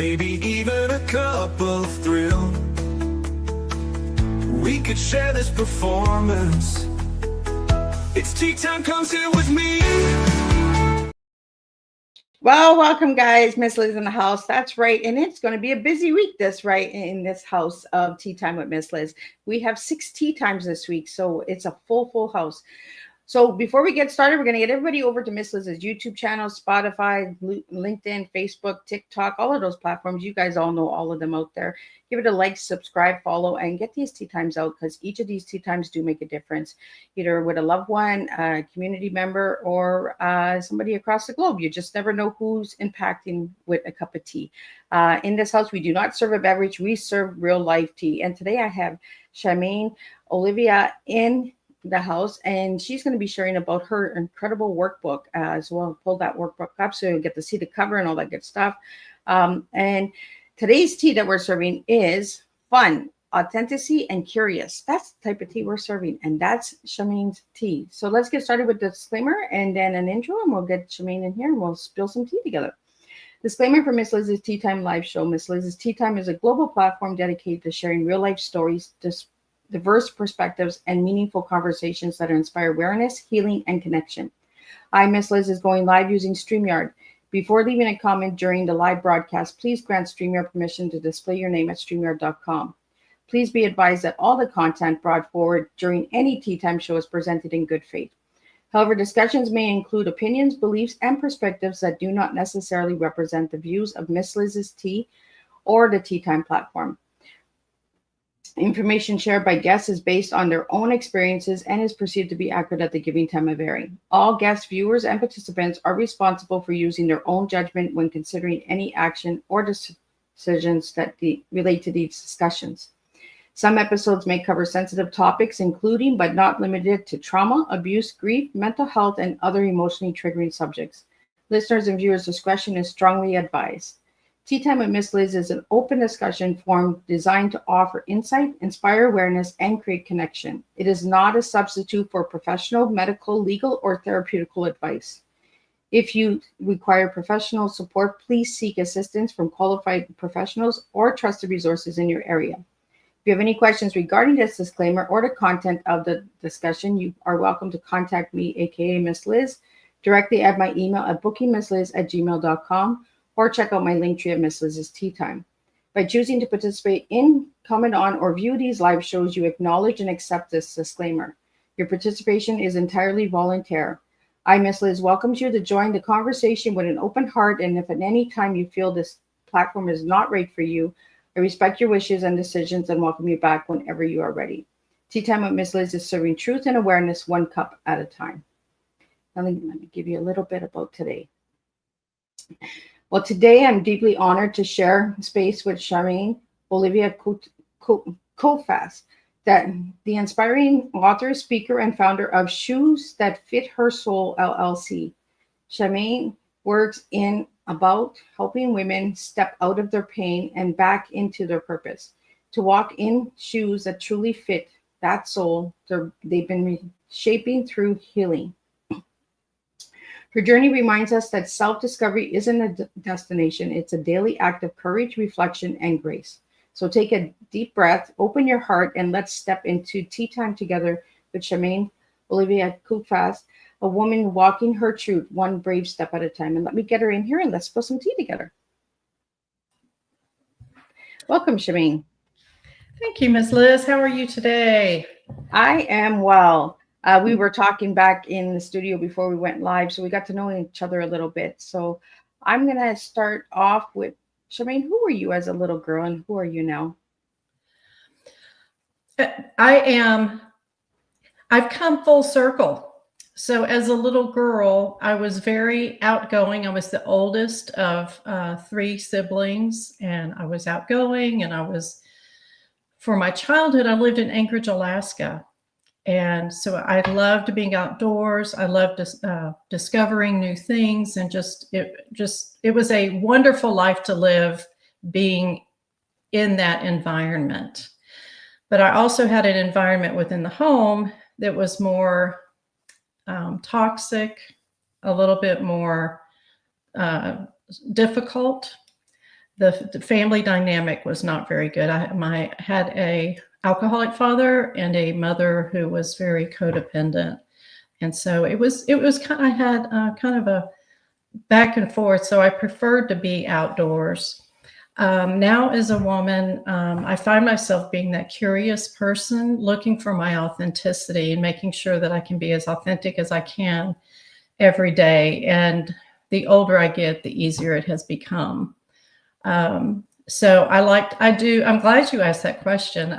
maybe even a cup of thrill. We could share this performance. It's tea time, come sit with me. Well, welcome guys. Miss Liz in the house. That's right. And it's going to be a busy week in this house of Tea Time with Miss Liz. We have 6 tea times this week, so it's a full house. So before we get started, we're going to get everybody over to Miss Liz's YouTube channel, Spotify, LinkedIn, Facebook, TikTok, all of those platforms. You guys all know all of them out there. Give it a like, subscribe, follow, and get these tea times out, because each of these tea times do make a difference, either with a loved one, a community member, or somebody across the globe. You just never know who's impacting with a cup of tea. In this house, we do not serve a beverage. We serve real life tea. And today I have Shamayne Olivia in the house, and she's going to be sharing about her incredible workbook as well. Pull that workbook up so you get to see the cover and all that good stuff. And today's tea that we're serving is fun, authenticity, and curious. That's the type of tea we're serving, and that's Shamayne's tea. So let's get started with the disclaimer and then an intro, and we'll get Shamayne in here and we'll spill some tea together. Disclaimer for Miss Liz's Tea Time live show. Miss Liz's Tea Time is a global platform dedicated to sharing real life stories, diverse perspectives, and meaningful conversations that inspire awareness, healing, and connection. Miss Liz is going live using StreamYard. Before leaving a comment during the live broadcast, please grant StreamYard permission to display your name at StreamYard.com. Please be advised that all the content brought forward during any Tea Time show is presented in good faith. However, discussions may include opinions, beliefs, and perspectives that do not necessarily represent the views of Miss Liz's Tea or the Tea Time platform. Information shared by guests is based on their own experiences and is perceived to be accurate at the given time of airing. All guests, viewers, and participants are responsible for using their own judgment when considering any action or decisions that relate to these discussions. Some episodes may cover sensitive topics, including but not limited to trauma, abuse, grief, mental health, and other emotionally triggering subjects. Listeners' and viewers' discretion is strongly advised. Tea Time with Miss Liz is an open discussion forum designed to offer insight, inspire awareness, and create connection. It is not a substitute for professional, medical, legal, or therapeutical advice. If you require professional support, please seek assistance from qualified professionals or trusted resources in your area. If you have any questions regarding this disclaimer or the content of the discussion, you are welcome to contact me, aka Miss Liz, directly at my email at bookingmissliz@gmail.com. or check out my link tree at Miss Liz's Tea Time. By choosing to participate in, comment on, or view these live shows, you acknowledge and accept this disclaimer. Your participation is entirely voluntary. Miss Liz welcomes you to join the conversation with an open heart, and if at any time you feel this platform is not right for you, I respect your wishes and decisions and welcome you back whenever you are ready. Tea Time with Miss Liz is serving truth and awareness one cup at a time. Now, let me give you a little bit about today. Well, today I'm deeply honored to share space with Shamayne Olivia Kotfas, the inspiring author, speaker, and founder of Shoes That Fit Her Soul, LLC. Shamayne works in about helping women step out of their pain and back into their purpose, to walk in shoes that truly fit that soul they've been shaping through healing. Her journey reminds us that self-discovery isn't a destination. It's a daily act of courage, reflection, and grace. So take a deep breath, open your heart, and let's step into tea time together with Shamayne Olivia Kotfas, a woman walking her truth, one brave step at a time. And let me get her in here and let's spill some tea together. Welcome, Shamayne. Thank you, Miss Liz. How are you today? I am well. We were talking back in the studio before we went live, so we got to know each other a little bit. So I'm going to start off with, Shamayne, who were you as a little girl and who are you now? I've come full circle. So as a little girl, I was very outgoing. I was the oldest of 3 siblings, and I was outgoing, and for my childhood, I lived in Anchorage, Alaska. And so I loved being outdoors. I loved discovering new things, and it was a wonderful life to live being in that environment. But I also had an environment within the home that was more toxic, a little bit more difficult, the family dynamic was not very good. I had a alcoholic father and a mother who was very codependent. And so it was kind, I had kind of a back and forth. So I preferred to be outdoors. Now as a woman, I find myself being that curious person, looking for my authenticity and making sure that I can be as authentic as I can every day. And the older I get, the easier it has become. So I'm glad you asked that question.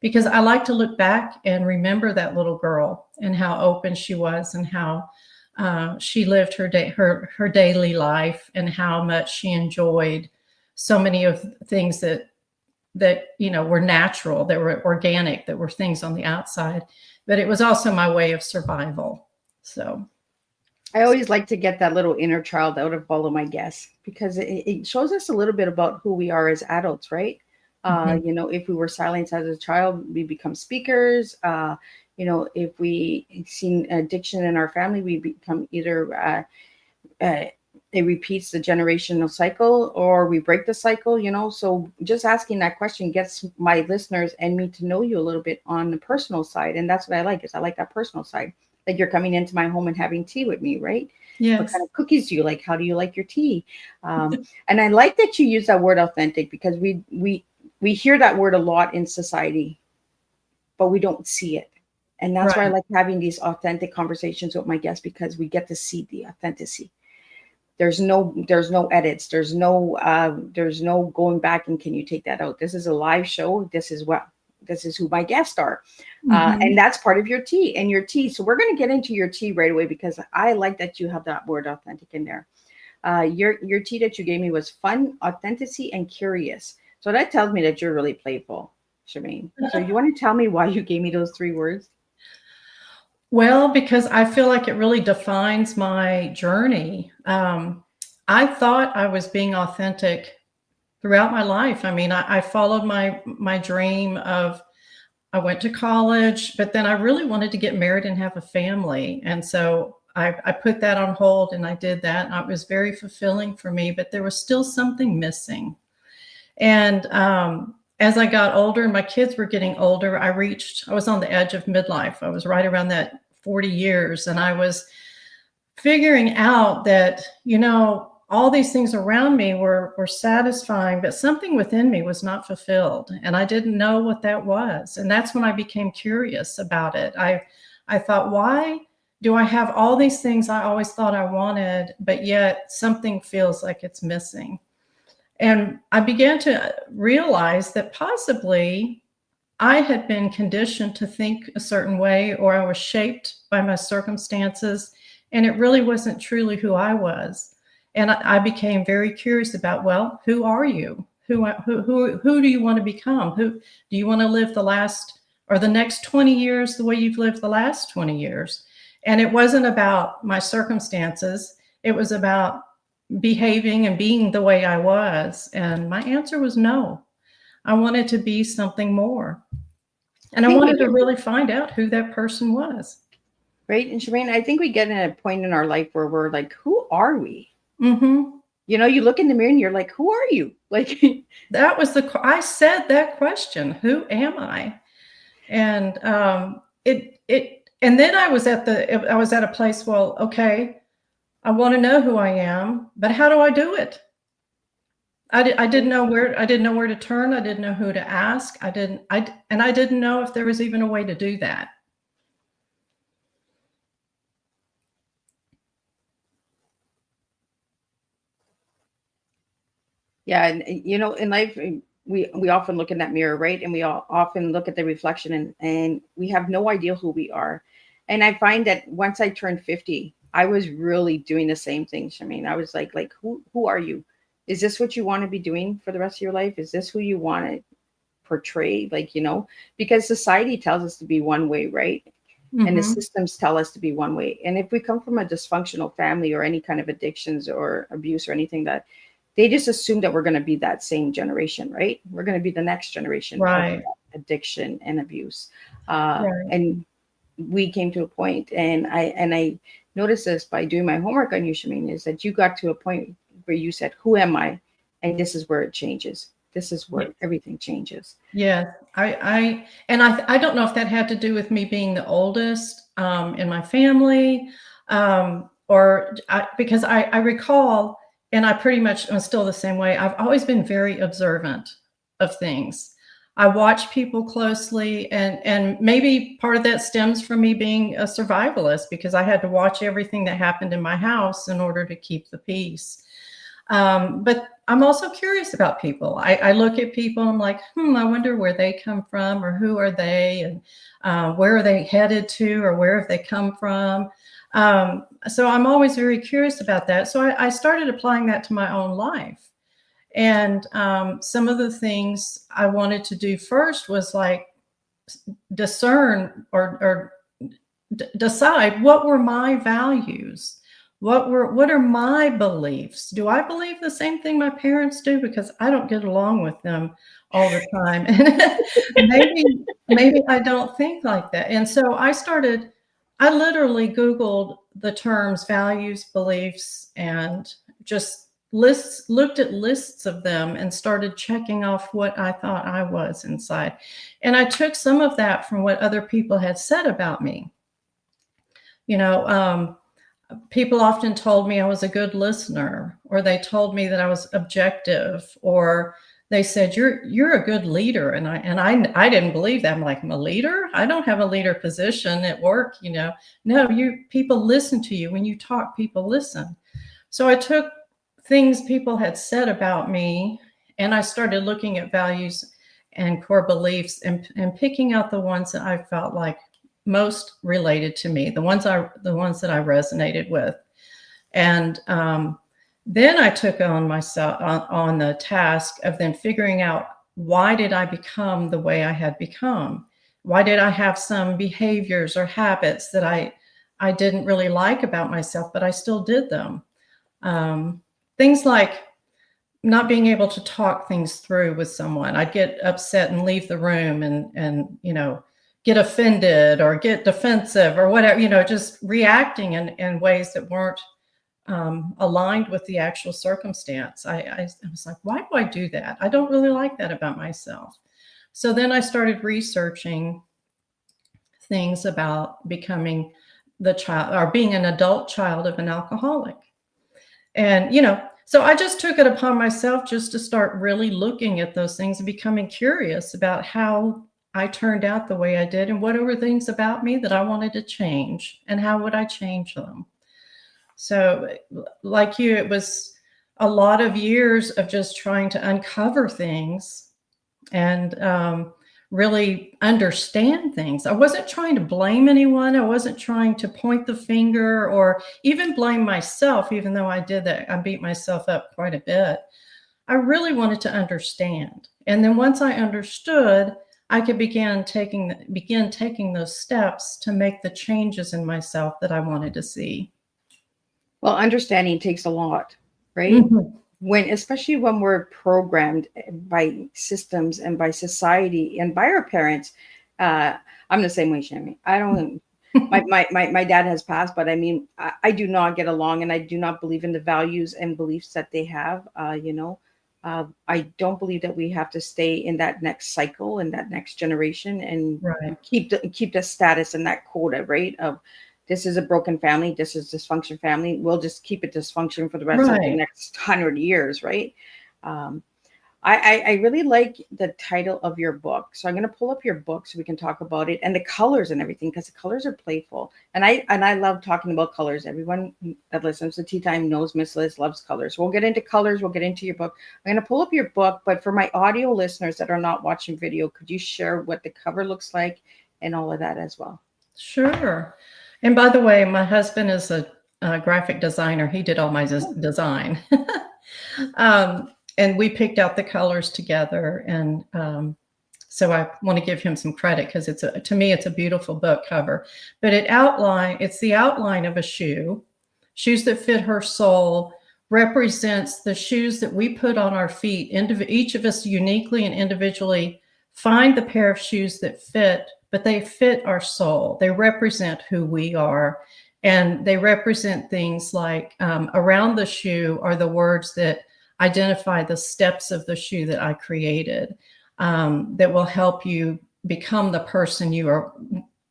Because I like to look back and remember that little girl and how open she was and how she lived her daily life and how much she enjoyed so many of things that were natural, that were organic, that were things on the outside, but it was also my way of survival. So I always like to get that little inner child out of all of my guests because it shows us a little bit about who we are as adults, right? If we were silenced as a child, we become speakers. If we seen addiction in our family, we become either it repeats the generational cycle or we break the cycle, So just asking that question gets my listeners and me to know you a little bit on the personal side. And that's what I like, is I like that personal side. Like you're coming into my home and having tea with me, right? yes. What kind of cookies do you like? How do you like your tea? And I like that you use that word authentic because we hear that word a lot in society, but we don't see it. And that's why I like having these authentic conversations with my guests because we get to see the authenticity. There's no edits. There's no going back and can you take that out? This is a live show. This is who my guests are. And that's part of your tea and your tea. So we're going to get into your tea right away because I like that you have that word authentic in there. Your tea that you gave me was fun, authenticity, and curious. So that tells me that you're really playful, Shamayne. So you want to tell me why you gave me those 3 words? Well, because I feel like it really defines my journey. I thought I was being authentic throughout my life. I mean, I followed my dream of, I went to college, but then I really wanted to get married and have a family. And so I put that on hold and I did that. And it was very fulfilling for me, but there was still something missing. And as I got older and my kids were getting older, I was on the edge of midlife. I was right around that 40 years. And I was figuring out that, all these things around me were satisfying, but something within me was not fulfilled. And I didn't know what that was. And that's when I became curious about it. I thought, why do I have all these things I always thought I wanted, but yet something feels like it's missing? And I began to realize that possibly I had been conditioned to think a certain way, or I was shaped by my circumstances, and it really wasn't truly who I was. And I became very curious about, well, who are you? Who do you want to become? Who do you want to live the next 20 years the way you've lived the last 20 years? And it wasn't about my circumstances. It was about behaving and being the way I was. And my answer was no. I wanted to be something more. And I wanted to really find out who that person was. Right. And Shamayne, I think we get in a point in our life where we're like, who are we? Mm-hmm. You look in the mirror and you're like, who are you? Like that was I said that question, who am I? And and then I was at a place, well, okay, I want to know who I am, but how do I do it? I didn't know where to turn. I didn't know who to ask. I didn't know if there was even a way to do that. Yeah, and in life we often look in that mirror, right? And we all often look at the reflection and we have no idea who we are. And I find that once I turned 50, I was really doing the same thing, Shamayne. I was like who are you? Is this what you want to be doing for the rest of your life? Is this who you want to portray? Because society tells us to be one way, right? Mm-hmm. And the systems tell us to be one way. And if we come from a dysfunctional family or any kind of addictions or abuse or anything, that they just assume that we're going to be that same generation, right? We're going to be the next generation of addiction and abuse. And we came to a point, and I noticed this by doing my homework on you, Shamayne, is that you got to a point where you said, who am I? And this is where it changes. This is where everything changes. Yeah, I don't know if that had to do with me being the oldest in my family, because I recall, and I pretty much am still the same way. I've always been very observant of things. I watch people closely, and maybe part of that stems from me being a survivalist, because I had to watch everything that happened in my house in order to keep the peace. But I'm also curious about people. I look at people and I'm like, I wonder where they come from, or who are they, and where are they headed to, or where have they come from? So I'm always very curious about that. So I started applying that to my own life. And some of the things I wanted to do first was like discern or decide what were my values. What are my beliefs? Do I believe the same thing my parents do? Because I don't get along with them all the time. maybe I don't think like that. And so I literally Googled the terms values, beliefs, and just looked at lists of them and started checking off what I thought I was inside. And I took some of that from what other people had said about me. People often told me I was a good listener, or they told me that I was objective, or they said, you're a good leader. And I didn't believe that. I'm like, I'm a leader? I don't have a leader position at work. No, people listen to you. When you talk, people listen. So I took things people had said about me, and I started looking at values and core beliefs and picking out the ones that I felt like most related to me, the ones that I resonated with. And then I took on myself on the task of then figuring out, why did I become the way I had become? Why did I have some behaviors or habits that I didn't really like about myself, but I still did them? Things like not being able to talk things through with someone. I'd get upset and leave the room and get offended or get defensive or whatever, just reacting in ways that weren't aligned with the actual circumstance. I was like, why do I do that? I don't really like that about myself. So then I started researching things about becoming the child, or being an adult child of an alcoholic. And, so I just took it upon myself just to start really looking at those things and becoming curious about how I turned out the way I did, and what were things about me that I wanted to change, and how would I change them? So like you, it was a lot of years of just trying to uncover things and really understand things. I wasn't trying to blame anyone. I wasn't trying to point the finger or even blame myself, even though I did that. I beat myself up quite a bit. I really wanted to understand. And then once I understood, I could begin taking those steps to make the changes in myself that I wanted to see. Well, understanding takes a lot, right? Mm-hmm. Especially when we're programmed by systems and by society and by our parents. I'm the same way, Shamayne. I don't. My dad has passed, but I do not get along, and I do not believe in the values and beliefs that they have. I don't believe that we have to stay in that next cycle and that next generation and keep the status and that quota, right? Of this is a broken family, this is dysfunction family. We'll just keep it dysfunction for the rest of the next 100 years, right? I really like the title of your book. So I'm going to pull up your book so we can talk about it, and the colors and everything, because the colors are playful. And I love talking about colors. Everyone that listens to Tea Time knows Miss Liz loves colors. We'll get into colors. We'll get into your book. I'm going to pull up your book, but for my audio listeners that are not watching video, could you share what the cover looks like and all of that as well? Sure. And by the way, my husband is a graphic designer. He did all my design. And we picked out the colors together. And so I want to give him some credit, because to me, it's a beautiful book cover. But it's the outline of a shoe. Shoes that fit her soul represents the shoes that we put on our feet. Each of us uniquely and individually find the pair of shoes that fit, but they fit our soul. They represent who we are. And they represent things like around the shoe are the words that identify the steps of the shoe that I created that will help you become the person you are,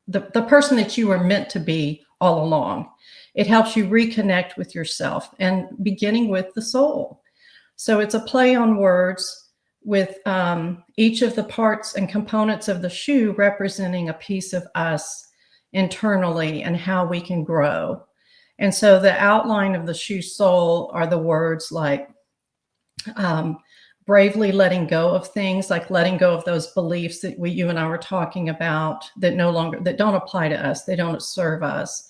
the person that you were meant to be all along. It helps you reconnect with yourself, and beginning with the soul. So it's a play on words with each of the parts and components of the shoe representing a piece of us internally and how we can grow. And so the outline of the shoe soul are the words like bravely letting go of things, like letting go of those beliefs that you and I were talking about that that don't apply to us, they don't serve us.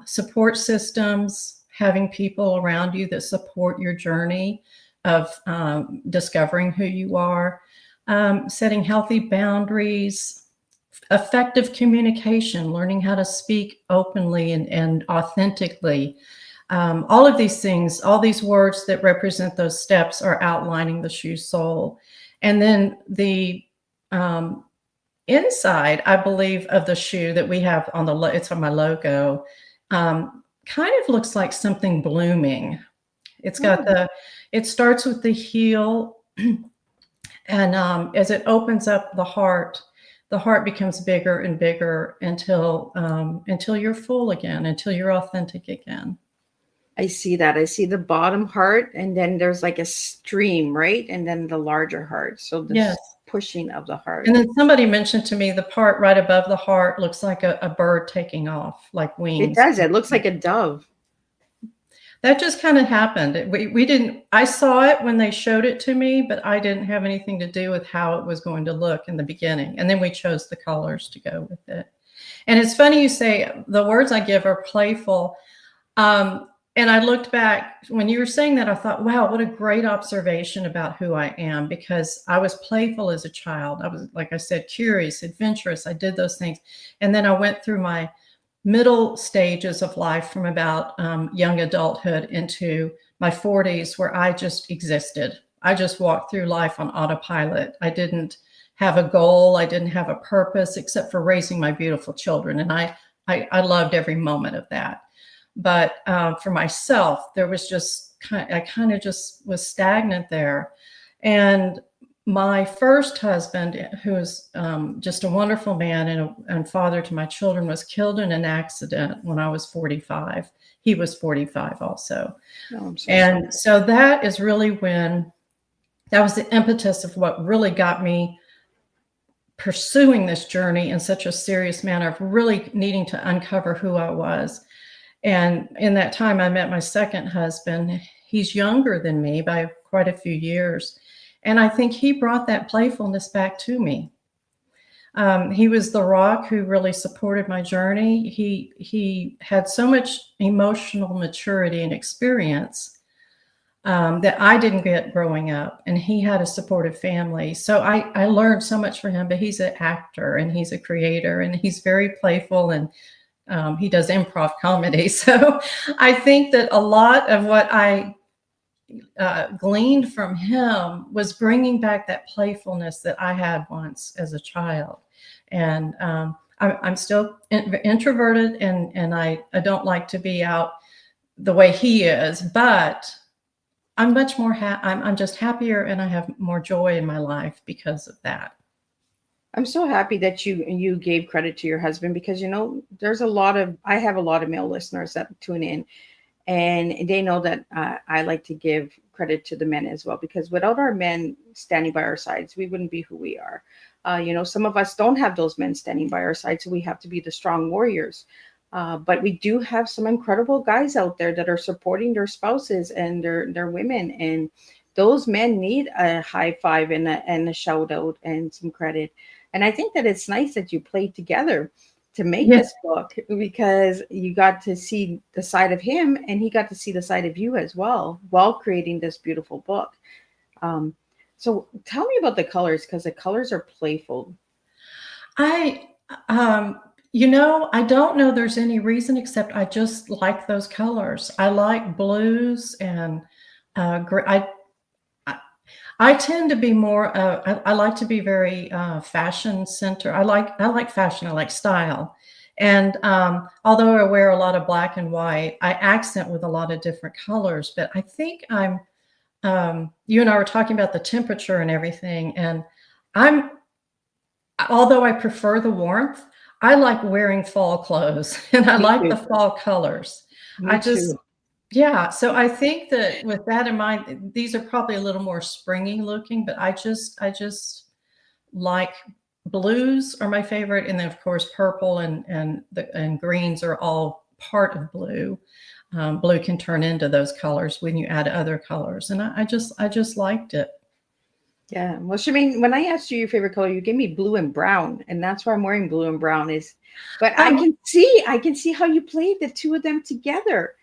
Support systems, having people around you that support your journey of discovering who you are, setting healthy boundaries, effective communication, learning how to speak openly and authentically. All of these things, all these words that represent those steps are outlining the shoe soul. And then the inside, I believe, of the shoe that we have on it's on my logo, kind of looks like something blooming. It's got it starts with the heel, and as it opens up the heart becomes bigger and bigger until you're full again, until you're authentic again. I see that. I see the bottom heart, and then there's like a stream, right? And then the larger heart. So this pushing of the heart. And then somebody mentioned to me the part right above the heart looks like a bird taking off, like wings. It does. It looks like a dove. That just kind of happened. We didn't, I saw it when they showed it to me, but I didn't have anything to do with how it was going to look in the beginning. And then we chose the colors to go with it. And it's funny you say the words I give are playful. And I looked back when you were saying that, I thought, wow, what a great observation about who I am, because I was playful as a child. I was, like I said, curious, adventurous. I did those things. And then I went through my middle stages of life from about young adulthood into my 40s, where I just existed. I just walked through life on autopilot. I didn't have a goal. I didn't have a purpose except for raising my beautiful children. And I loved every moment of that. But for myself, there was just I kind of just was stagnant there. And my first husband, who was just a wonderful man and father to my children, was killed in an accident when I was 45. He was 45 also. Oh, I'm so and sorry. So that is really when, that was the impetus of what really got me pursuing this journey in such a serious manner, of really needing to uncover who I was. And in that time, I met my second husband. He's younger than me by quite a few years. And I think he brought that playfulness back to me. He was the rock who really supported my journey. He had so much emotional maturity and experience that I didn't get growing up. And he had a supportive family. So I learned so much from him, but he's an actor and he's a creator and he's very playful, and he does improv comedy. So I think that a lot of what I gleaned from him was bringing back that playfulness that I had once as a child. And I'm still introverted, and I don't like to be out the way he is, but I'm much more, I'm just happier, and I have more joy in my life because of that. I'm so happy that you gave credit to your husband, because there's I have a lot of male listeners that tune in, and they know that I like to give credit to the men as well, because without our men standing by our sides, we wouldn't be who we are. Some of us don't have those men standing by our sides, so we have to be the strong warriors. But we do have some incredible guys out there that are supporting their spouses and their women, and those men need a high five and a shout out and some credit. And I think that it's nice that you played together to make this book, because you got to see the side of him and he got to see the side of you as well while creating this beautiful book. So tell me about the colors, because the colors are playful. I don't know there's any reason, except I just like those colors. I like blues and I tend to be more, I like to be very fashion centered. I like fashion, I like style. And although I wear a lot of black and white, I accent with a lot of different colors, but I think I'm you and I were talking about the temperature and everything, and although I prefer the warmth, I like wearing fall clothes and I Me like too. the fall colors. Me too. Yeah. So I think that with that in mind, these are probably a little more springy looking, but I just like blues are my favorite. And then of course, purple and greens are all part of blue. Blue can turn into those colors when you add other colors. And I just liked it. Yeah. Well, Shamayne, when I asked you your favorite color, you gave me blue and brown, and that's why I'm wearing blue and brown but Um, I can see how you played the two of them together.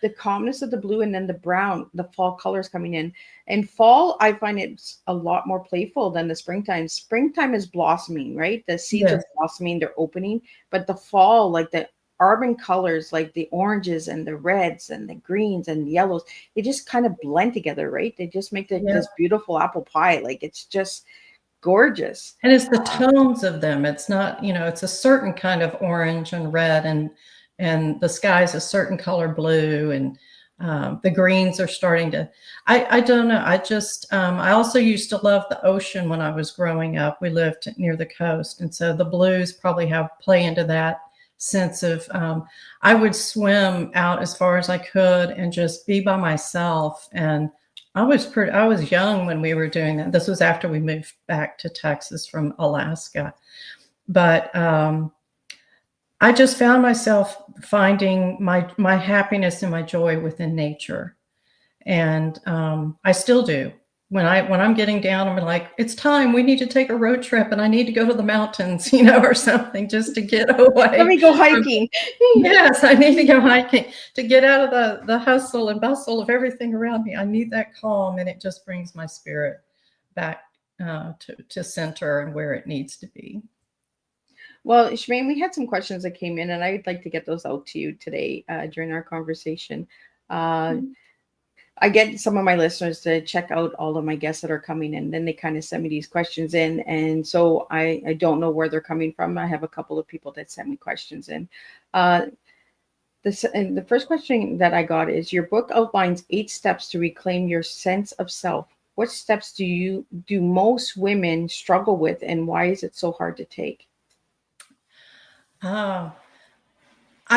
The calmness of the blue and then the brown, the fall colors coming in. And fall, I find it's a lot more playful than the springtime. Springtime is blossoming, right? The seeds yes. are blossoming, they're opening. But the fall, like the urban colors, like the oranges and the reds and the greens and yellows, they just kind of blend together, right? They just make Yeah. this beautiful apple pie. Like it's just gorgeous. And it's the tones of them. It's not, it's a certain kind of orange and red, and the sky's a certain color blue, and the greens are starting to. I don't know. I also used to love the ocean when I was growing up. We lived near the coast, and so the blues probably play into that sense of. I would swim out as far as I could and just be by myself. And I was young when we were doing that. This was after we moved back to Texas from Alaska. But I just found myself finding my happiness and my joy within nature. And I still do. When I'm getting down, I'm like, it's time. We need to take a road trip, and I need to go to the mountains, or something, just to get away. Let me go hiking. Yes, I need to go hiking to get out of the hustle and bustle of everything around me. I need that calm, and it just brings my spirit back to center and where it needs to be. Well, Shemaine, we had some questions that came in, and I would like to get those out to you today during our conversation. I get some of my listeners to check out all of my guests that are coming in. Then they kind of send me these questions in. And so I don't know where they're coming from. I have a couple of people that send me questions in. And the first question that I got is, your book outlines 8 steps to reclaim your sense of self. What steps do most women struggle with, and why is it so hard to take? I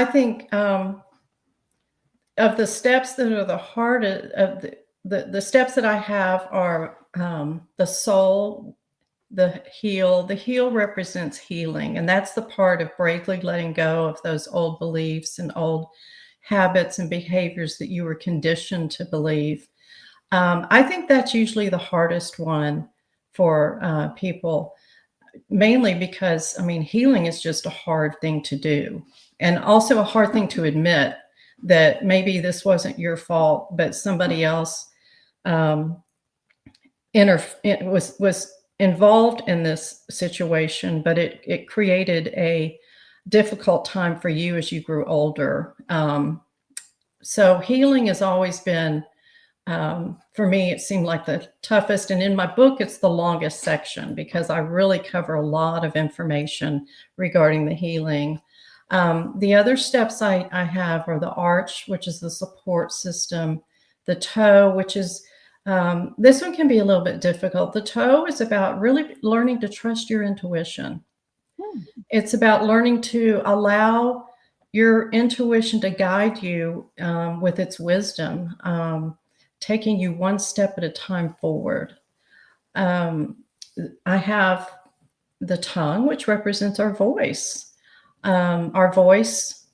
think of the steps that are the hardest, of the steps that I have are the soul, the heal. The heal represents healing, and that's the part of bravely letting go of those old beliefs and old habits and behaviors that you were conditioned to believe. I think that's usually the hardest one for people, mainly because, healing is just a hard thing to do, and also a hard thing to admit that maybe this wasn't your fault, but somebody else was involved in this situation, but it created a difficult time for you as you grew older. So healing has always been, for me, it seemed like the toughest. And in my book, it's the longest section because I really cover a lot of information regarding the healing. The other steps I have are the arch, which is the support system, the toe, which is, this one can be a little bit difficult. The toe is about really learning to trust your intuition. It's about learning to allow your intuition to guide you with its wisdom, taking you one step at a time forward. I have the tongue, which represents our voice. Our voice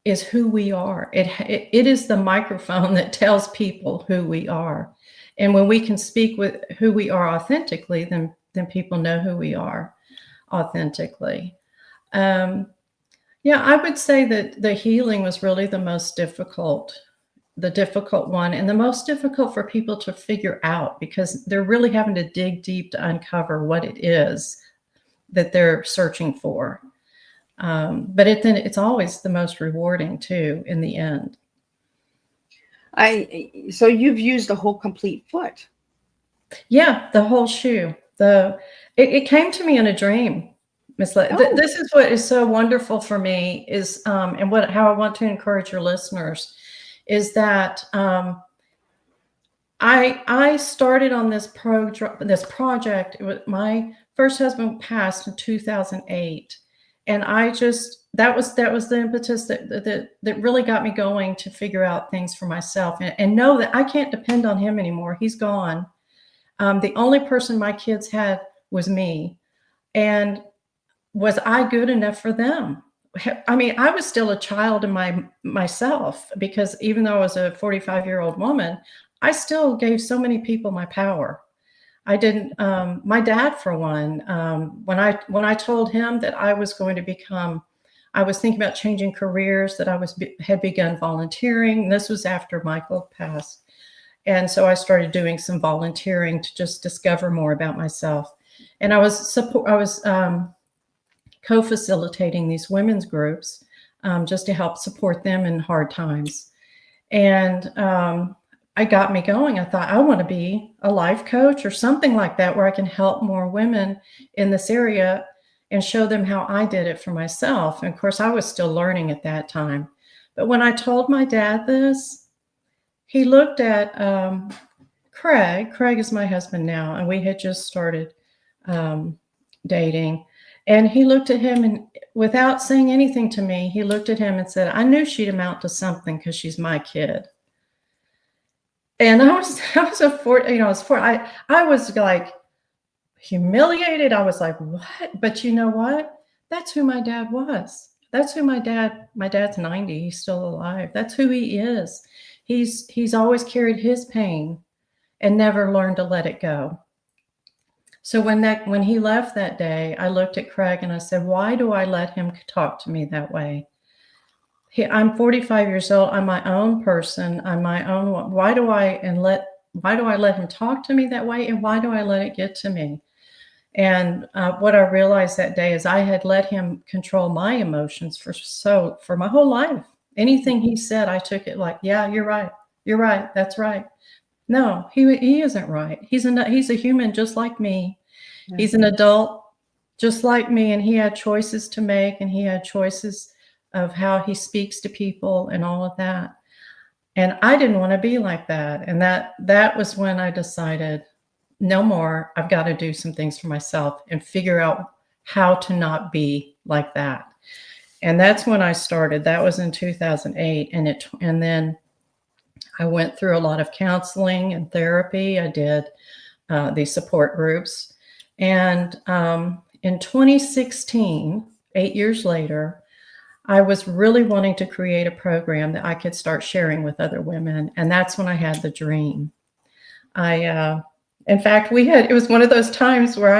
is who we are. It is the microphone that tells people who we are. And when we can speak with who we are authentically, then people know who we are authentically. Yeah, I would say that the healing was really the difficult one, and the most difficult for people to figure out, because they're really having to dig deep to uncover what it is that they're searching for. But it's always the most rewarding too in the end. So you've used the whole complete foot. Yeah, the whole shoe. It came to me in a dream, Miss Liz. Oh. This is what is so wonderful for me is, and how I want to encourage your listeners is that I started on this project. It was my first husband passed in 2008, and I just that was the impetus that really got me going to figure out things for myself and know that I can't depend on him anymore. He's gone. The only person my kids had was me, and was I good enough for them? I mean, I was still a child in myself, because even though I was a 45-year-old woman, I still gave so many people my power. I didn't. My dad, for one, when I told him that I was going to become, I was thinking about changing careers, that had begun volunteering. This was after Michael passed, and so I started doing some volunteering to just discover more about myself. And I was co-facilitating these women's groups, just to help support them in hard times. And I got me going. I thought, I want to be a life coach or something like that, where I can help more women in this area and show them how I did it for myself. And of course, I was still learning at that time. But when I told my dad this, he looked at Craig. Craig is my husband now, and we had just started dating. And he looked at him, and without saying anything to me, he looked at him and said, I knew she'd amount to something because she's my kid. And I was like humiliated. I was like, what? But you know what? That's who my dad was. That's who my dad's 90. He's still alive. That's who he is. He's always carried his pain and never learned to let it go. So when he left that day, I looked at Craig and I said, why do I let him talk to me that way? I'm 45 years old. I'm my own person. I'm my own. Why do I let him talk to me that way? And why do I let it get to me? And what I realized that day is I had let him control my emotions for my whole life. Anything he said, I took it like, yeah, you're right. You're right. That's right. No, he isn't right. He's a human just like me. Yeah. He's an adult just like me, and he had choices to make, and he had choices of how he speaks to people and all of that. And I didn't want to be like that. And that was when I decided, no more. I've got to do some things for myself and figure out how to not be like that. And that's when I started. That was in 2008. And then I went through a lot of counseling and therapy. I did these support groups. And in 2016, 8 years later, I was really wanting to create a program that I could start sharing with other women. And that's when I had the dream. In fact, it was one of those times where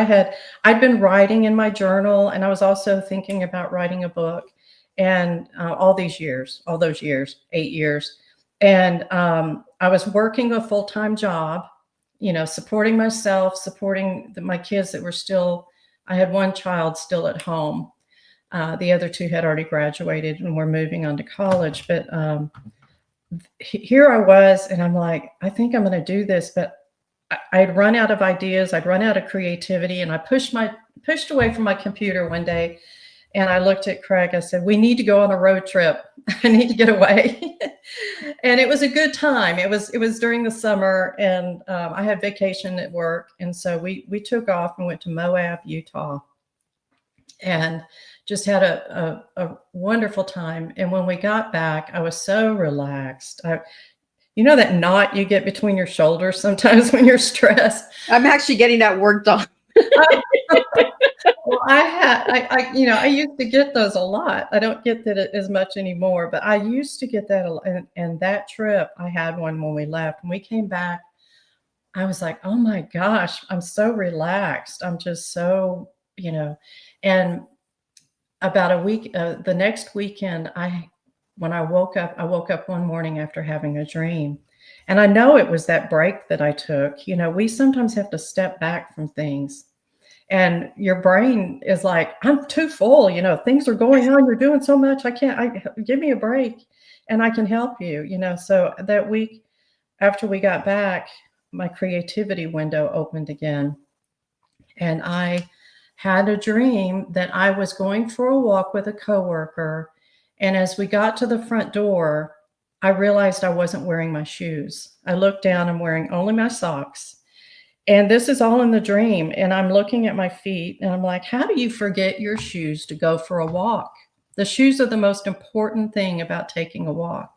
I'd been writing in my journal, and I was also thinking about writing a book, and all those years, 8 years. And I was working a full-time job, supporting myself, supporting my kids that were still, I had one child still at home. The other two had already graduated and were moving on to college. But here I was, and I'm like, I think I'm going to do this. But I'd run out of ideas. I'd run out of creativity. And I pushed away from my computer one day. And I looked at Craig. I said, we need to go on a road trip. I need to get away. And it was a good time. It was during the summer, and I had vacation at work. And so we took off and went to Moab, Utah, and just had a wonderful time. And when we got back, I was so relaxed. You know that knot you get between your shoulders sometimes when you're stressed? I'm actually getting that worked on. Well, I used to get those a lot. I don't get that as much anymore, but I used to get that a lot. And that trip, I had one when we left. When we came back, I was like, oh my gosh, I'm so relaxed. I'm just so, and about a week, the next weekend, when I woke up one morning after having a dream. And I know it was that break that I took. We sometimes have to step back from things. And your brain is like, I'm too full, things are going on. You're doing so much. Give me a break and I can help you, So that week after we got back, my creativity window opened again. And I had a dream that I was going for a walk with a coworker. And as we got to the front door, I realized I wasn't wearing my shoes. I looked down, I'm wearing only my socks. And this is all in the dream. And I'm looking at my feet and I'm like, how do you forget your shoes to go for a walk? The shoes are the most important thing about taking a walk.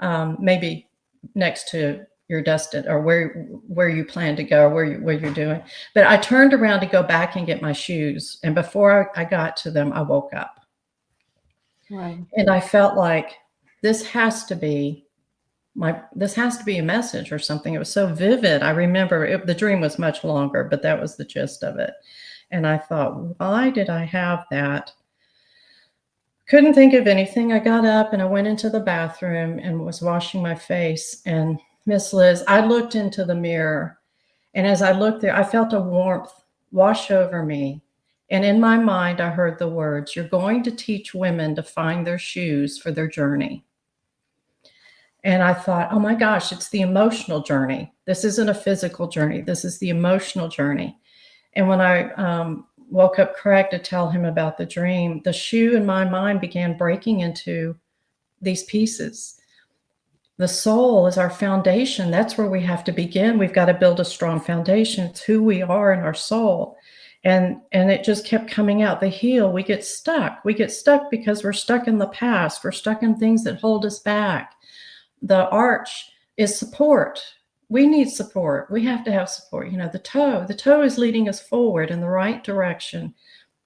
Maybe next to your destination or where you plan to go, where you're doing. But I turned around to go back and get my shoes. And before I got to them, I woke up. Wow. And I felt like this has to be a message or something. It was so vivid. I remember the dream was much longer, but that was the gist of it. And I thought, why did I have that? Couldn't think of anything. I got up and I went into the bathroom and was washing my face. And Miss Liz, I looked into the mirror. And as I looked there, I felt a warmth wash over me. And in my mind, I heard the words, "You're going to teach women to find their shoes for their journey." And I thought, oh my gosh, it's the emotional journey. This isn't a physical journey. This is the emotional journey. And when I woke up Craig to tell him about the dream, the shoe in my mind began breaking into these pieces. The soul is our foundation. That's where we have to begin. We've got to build a strong foundation. It's who we are in our soul. And it just kept coming out. The heel, we get stuck. We get stuck because we're stuck in the past. We're stuck in things that hold us back. The arch is support. We need support. We have to have support. You know, the toe is leading us forward in the right direction.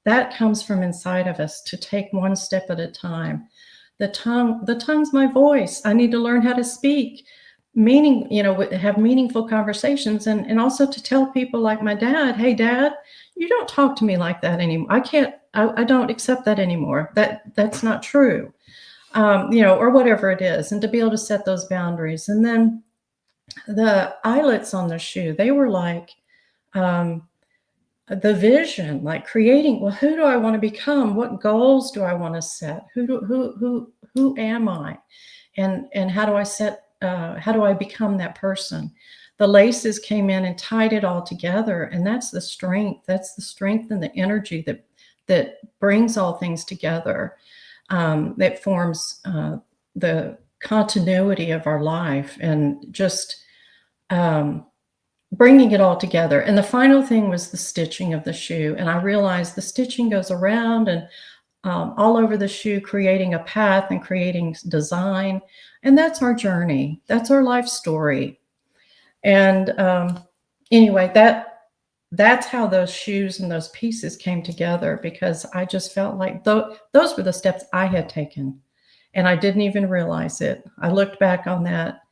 That comes from inside of us to take one step at a time. The tongue's my voice. I need to learn how to speak, have meaningful conversations, and also to tell people like my dad, hey, Dad, you don't talk to me like that anymore. I don't accept that anymore. That's not true. Or whatever it is, and to be able to set those boundaries. And then the eyelets on the shoe, they were like the vision, like creating, well, who do I want to become? What goals do I want to set? Who am I? And how do I become that person? The laces came in and tied it all together. And that's the strength. That's the strength and the energy that brings all things together. That forms the continuity of our life and just bringing it all together. And the final thing was the stitching of the shoe. And I realized the stitching goes around and all over the shoe, creating a path and creating design. And that's our journey. That's our life story. And anyway, that's how those shoes and those pieces came together, because I just felt like those were the steps I had taken, and I didn't even realize it. I looked back on that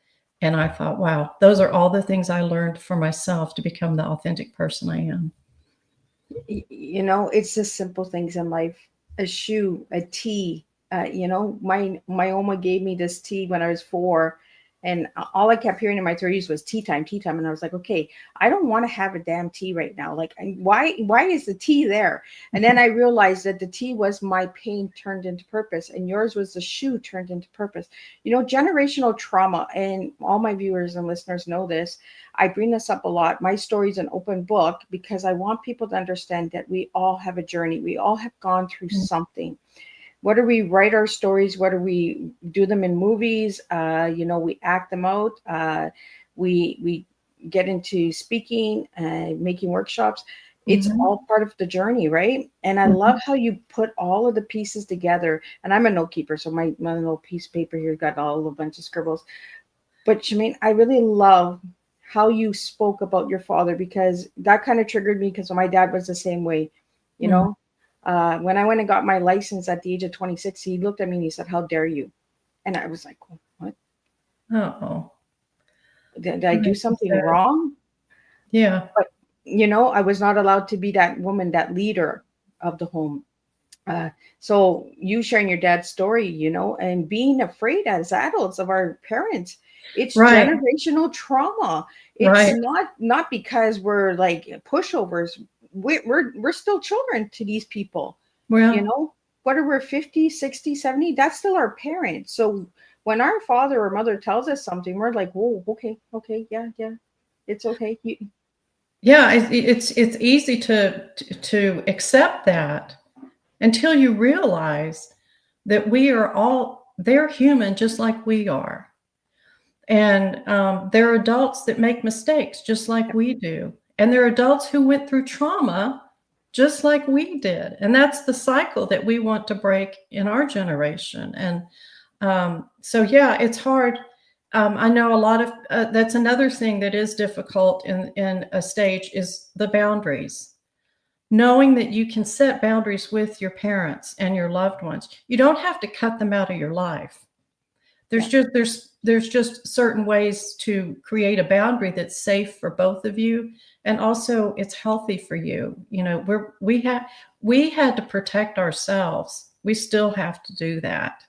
and I thought, wow, those are all the things I learned for myself to become the authentic person I am. It's just simple things in life. A shoe, a tea. My Oma gave me this tea when I was 4. And all I kept hearing in my 30s was tea time. And I was like, okay, I don't want to have a damn tea right now. Like, why is the tea there? And then I realized that the tea was my pain turned into purpose, and yours was the shoe turned into purpose. Generational trauma, and all my viewers and listeners know this. I bring this up a lot. My story is an open book because I want people to understand that we all have a journey. We all have gone through something. Whether we write our stories, whether we do them in movies, we act them out, we get into speaking, making workshops. It's all part of the journey, right? And I love how you put all of the pieces together. And I'm a note keeper, so my little piece of paper here got a bunch of scribbles. But Shamayne, I really love how you spoke about your father, because that kind of triggered me, because my dad was the same way, you know. When I went and got my license at the age of 26, he looked at me and he said, "How dare you?" And I was like, "What? Oh, Did I do something wrong?" Yeah. But, I was not allowed to be that woman, that leader of the home. So you sharing your dad's story, and being afraid as adults of our parents, it's generational trauma. It's not because we're like pushovers. We're still children to these people. Well, whether we're 50, 60, 70, that's still our parents. So when our father or mother tells us something, we're like, whoa, okay, yeah, it's okay. It's easy to accept that until you realize that we are all they're human just like we are. And there are adults that make mistakes just like we do. And there are adults who went through trauma just like we did. And that's the cycle that we want to break in our generation. And so, yeah, it's hard. I know a lot of that's another thing that is difficult in a stage is the boundaries. Knowing that you can set boundaries with your parents and your loved ones. You don't have to cut them out of your life. There's just certain ways to create a boundary that's safe for both of you, and also it's healthy for you. You know, we had to protect ourselves. We still have to do that.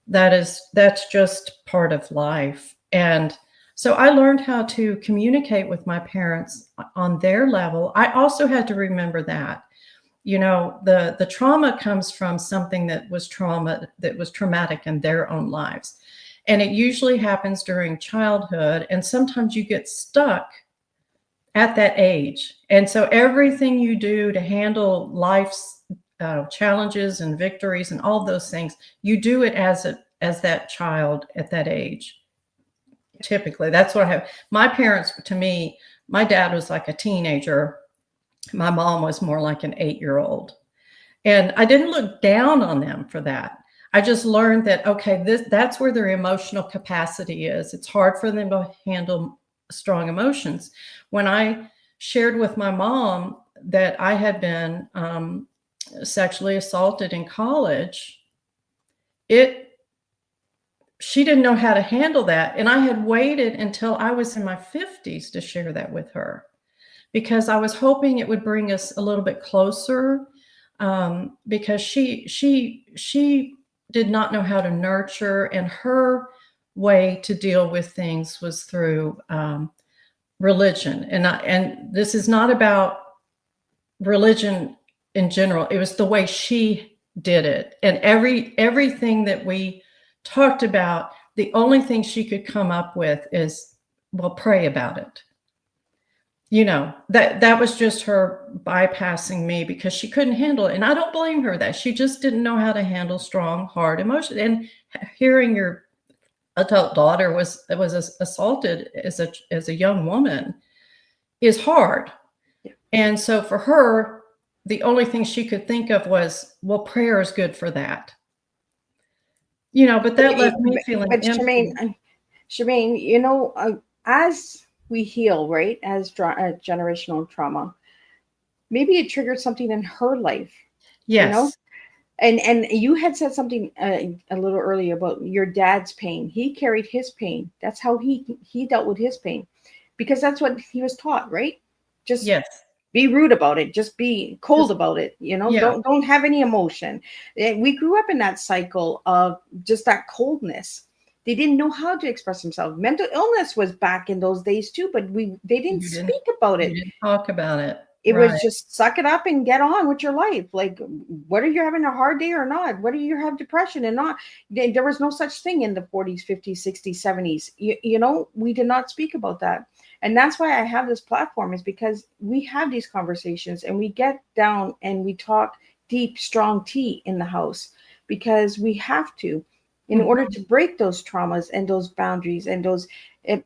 That's just part of life. And so I learned how to communicate with my parents on their level. I also had to remember that, you know, the trauma comes from something that was traumatic in their own lives. And it usually happens during childhood. And sometimes you get stuck at that age. And so everything you do to handle life's challenges and victories and all those things, you do it as that child at that age. Typically, that's what I have. My parents, to me, my dad was like a teenager. My mom was more like an 8-year-old. And I didn't look down on them for that. I just learned that, okay, that's where their emotional capacity is. It's hard for them to handle strong emotions. When I shared with my mom that I had been sexually assaulted in college, she didn't know how to handle that. And I had waited until I was in my 50s to share that with her, because I was hoping it would bring us a little bit closer, because she did not know how to nurture, and her way to deal with things was through religion. And this is not about religion in general. It was the way she did it. And everything that we talked about, the only thing she could come up with is, well, pray about it. You know, that was just her bypassing me because she couldn't handle it. And I don't blame her that. She just didn't know how to handle strong, hard emotions. And hearing your adult daughter was assaulted as a young woman is hard. Yeah. And so for her, the only thing she could think of was, well, prayer is good for that. You know, but that left me feeling empty. Shamayne, you know, as we heal, right, as generational trauma, maybe it triggered something in her life. Yes. You know? And you had said something a little earlier about your dad's pain. He carried his pain. That's how he dealt with his pain, because that's what he was taught, right? Just yes. Be rude about it. Just be cold about it. You know, yeah. Don't have any emotion. We grew up in that cycle of just that coldness. They didn't know how to express themselves. Mental illness was back in those days too, but they didn't speak about it. You didn't talk about it. It was just suck it up and get on with your life. Like, whether you're having a hard day or not, whether you have depression and not, there was no such thing in the 40s, 50s, 60s, 70s. You know, we did not speak about that. And that's why I have this platform, is because we have these conversations and we get down and we talk deep, strong tea in the house, because we have to, in order to break those traumas and those boundaries and those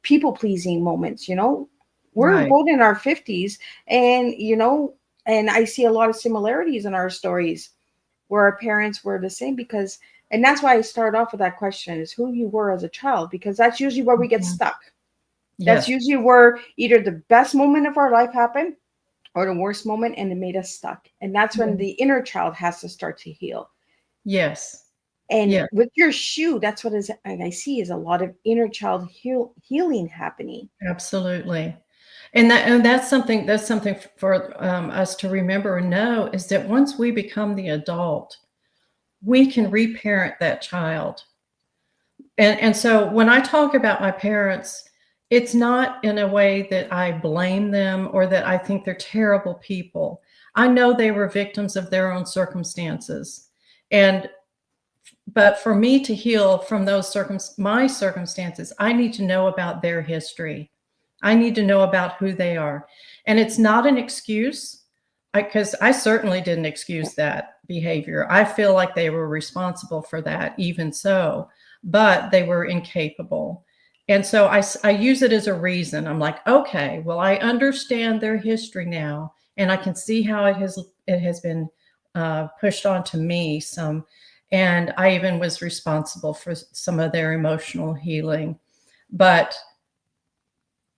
people-pleasing moments. You know, we're both in our 50s, and, you know, and I see a lot of similarities in our stories where our parents were the same, because, and that's why I started off with that question, is who you were as a child, because that's usually where we get stuck. That's usually where either the best moment of our life happened or the worst moment, and it made us stuck. And that's when the inner child has to start to heal. Yes. And with your shoe, that's what I see is a lot of inner child healing happening. Absolutely. And that's something for us to remember and know, is that once we become the adult, we can reparent that child. And so when I talk about my parents, it's not in a way that I blame them or that I think they're terrible people. I know they were victims of their own circumstances. But for me to heal from those my circumstances, I need to know about their history. I need to know about who they are. And it's not an excuse. because I certainly didn't excuse that behavior. I feel like they were responsible for that, even so, but they were incapable. And so I use it as a reason. I'm like, okay, well, I understand their history now, and I can see how it has been pushed onto me some. And I even was responsible for some of their emotional healing. But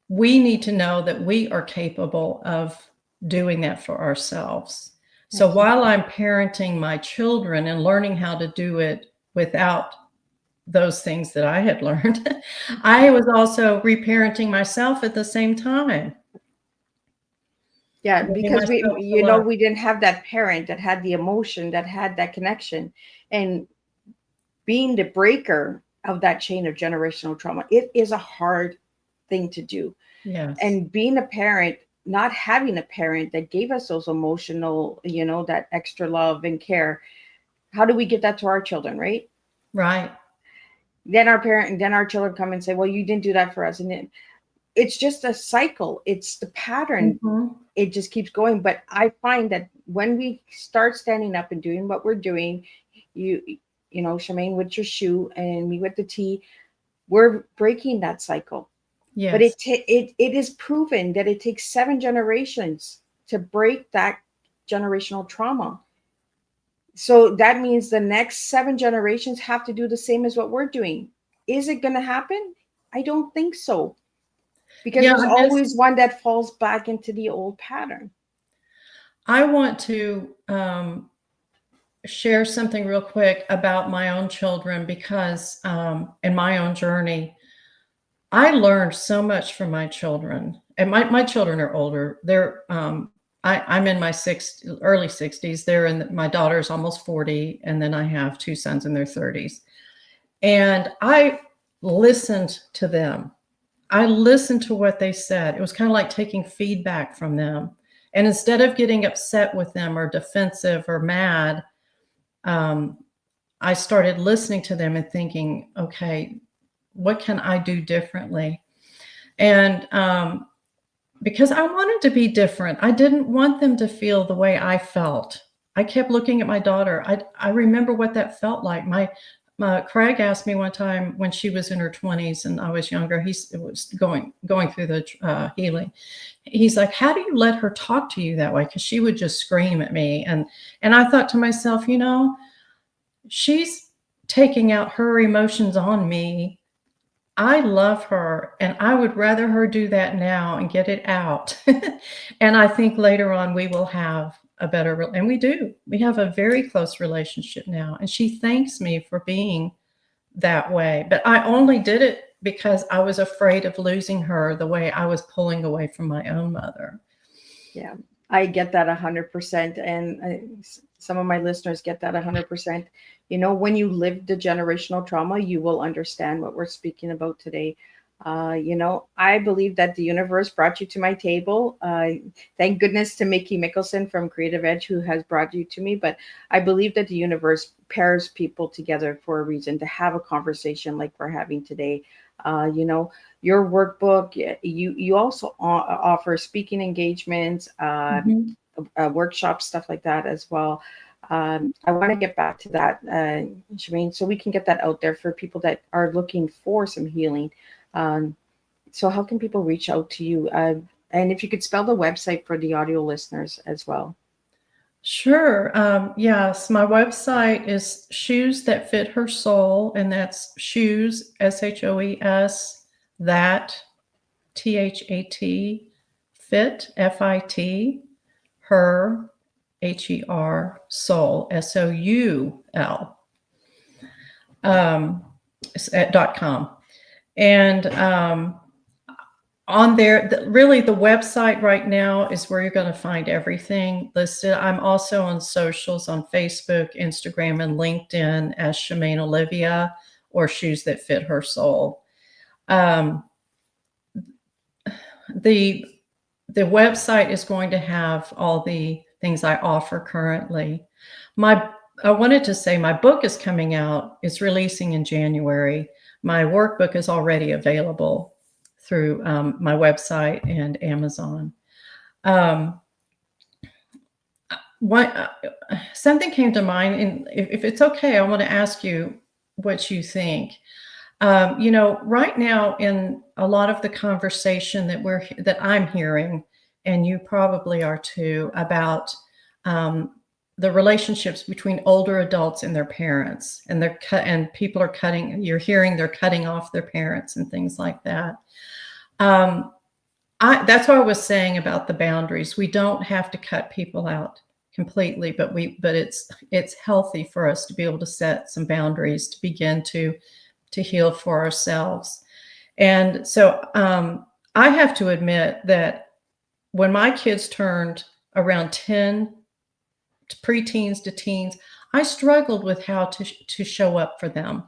we need to know that we are capable of doing that for ourselves. So while I'm parenting my children and learning how to do it without those things that I had learned, I was also reparenting myself at the same time. Yeah, Giving because myself the you know, love. we didn't have that parent that had the emotion, that had that connection. And being the breaker of that chain of generational trauma, it is a hard thing to do. Yes. And being a parent, not having a parent that gave us those emotional, you know, that extra love and care, how do we give that to our children, right? Right. Then our children come and say, well, you didn't do that for us. And then it's just a cycle. It's the pattern. Mhm. It just keeps going. But I find that when we start standing up and doing what we're doing, you know, Shamayne with your shoe and me with the tea, we're breaking that cycle. But Yes. it is proven that it takes 7 generations to break that generational trauma. So that means the next 7 generations have to do the same as what we're doing. Is it going to happen? I don't think so. Because Yeah, there's I guess always one that falls back into the old pattern. I want to share something real quick about my own children because in my own journey, I learned so much from my children. And my children are older. They're I'm in my early 60s. My daughter's almost 40, and then I have 2 sons in their 30s. And I listened to them. I listened to what they said. It was kind of like taking feedback from them. And instead of getting upset with them or defensive or mad, I started listening to them and thinking, okay, what can I do differently? And because I wanted to be different, I didn't want them to feel the way I felt. I kept looking at my daughter. I remember what that felt like. My Craig asked me one time when she was in her 20s and I was younger. He was going through the healing. He's like, "How do you let her talk to you that way?" Because she would just scream at me, and I thought to myself, you know, she's taking out her emotions on me. I love her, and I would rather her do that now and get it out. And I think later on we will have a better, and we do. We have a very close relationship now, and she thanks me for being that way. But I only did it because I was afraid of losing her the way I was pulling away from my own mother. Yeah, I get that 100%. And some of my listeners get that 100%. You know, when you live the generational trauma, you will understand what we're speaking about today. You know, I believe that the universe brought you to my table. Thank goodness to Mickey Mickelson from Creative Edge, who has brought you to me. But I believe that the universe pairs people together for a reason, to have a conversation like we're having today. You know, your workbook, you also offer speaking engagements, Mhm. workshops, stuff like that as well. I want to get back to that, Shamayne, so we can get that out there for people that are looking for some healing. So how can people reach out to you? And if you could spell the website for the audio listeners as well. Sure. Yes, my website is Shoes That Fit Her Soul, and that's shoes, SHOES, that, THAT, fit, FIT, her, HER, soul, SOUL, .com. And on there, really the website right now is where you're going to find everything listed. I'm also on socials on Facebook, Instagram, and LinkedIn as Shamayne Olivia, or Shoes That Fit Her Soul. The website is going to have all the things I offer currently. I wanted to say my book is coming out. It's releasing in January. My workbook is already available through my website and Amazon. Something came to mind, and if it's okay, I want to ask you what you think. Right now in a lot of the conversation that I'm hearing, and you probably are too, about um, the relationships between older adults and their parents, and people are cutting. You're hearing they're cutting off their parents and things like that. That's what I was saying about the boundaries. We don't have to cut people out completely, but it's healthy for us to be able to set some boundaries to begin to heal for ourselves. And so I have to admit that when my kids turned around 10, preteens to teens, I struggled with how to show up for them.